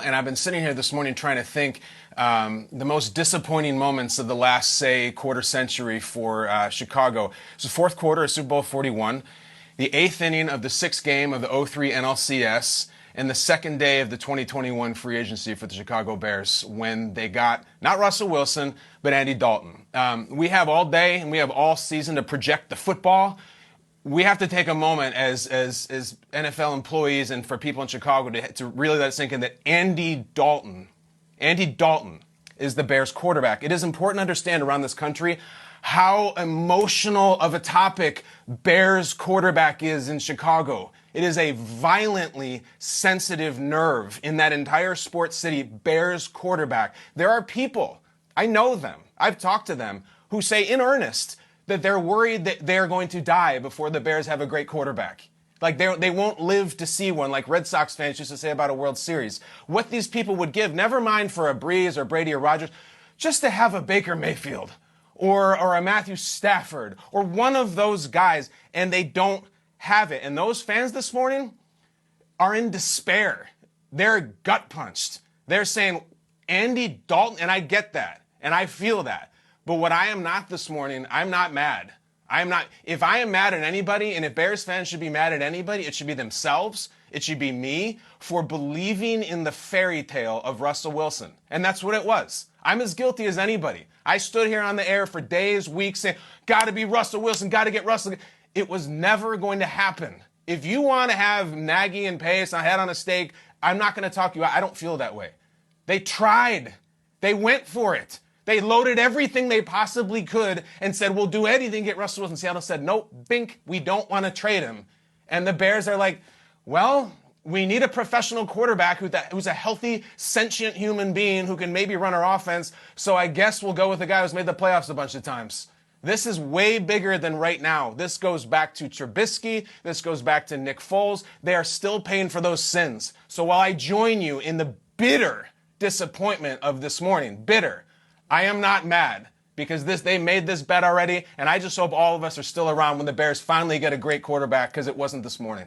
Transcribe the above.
and I've been sitting here this morning trying to think the most disappointing moments of the last, say, quarter century for Chicago. It's the fourth quarter of Super Bowl 41, the eighth inning of the sixth game of the 03 NLCS, and the second day of the 2021 free agency for the Chicago Bears when they got not Russell Wilson, but Andy Dalton. We have all day and we have all season to project the football. We have to take a moment as NFL employees and for people in Chicago to really let it sink in that Andy Dalton is the Bears quarterback. It is important to understand around this country how emotional of a topic Bears quarterback is in Chicago. It is a violently sensitive nerve in that entire sports city, Bears quarterback. There are people, I know them, I've talked to them, who say in earnest that they're worried that they're going to die before the Bears have a great quarterback. Like they won't live to see one, like Red Sox fans used to say about a World Series. What these people would give, never mind for a Breeze or Brady or Rodgers, just to have a Baker Mayfield or a Matthew Stafford or one of those guys, and they don't have it. And those fans this morning are in despair. They're gut punched. They're saying, Andy Dalton, and I get that, and I feel that. But what I am not this morning, I'm not mad. If I am mad at anybody, and if Bears fans should be mad at anybody, it should be themselves. It should be me for believing in the fairy tale of Russell Wilson. And that's what it was. I'm as guilty as anybody. I stood here on the air for days, weeks, saying, gotta be Russell Wilson, gotta get Russell. It was never going to happen. If you want to have Nagy and Pace on a head on a stake, I'm not going to talk you out. I don't feel that way. They tried. They went for it. They loaded everything they possibly could and said, we'll do anything to get Russell Wilson. Seattle said, nope, bink, we don't want to trade him. And the Bears are like, well, we need a professional quarterback who's a healthy, sentient human being who can maybe run our offense, so I guess we'll go with the guy who's made the playoffs a bunch of times. This is way bigger than right now. This goes back to Trubisky. This goes back to Nick Foles. They are still paying for those sins. So while I join you in the bitter disappointment of this morning, I am not mad because they made this bet already, and I just hope all of us are still around when the Bears finally get a great quarterback because it wasn't this morning.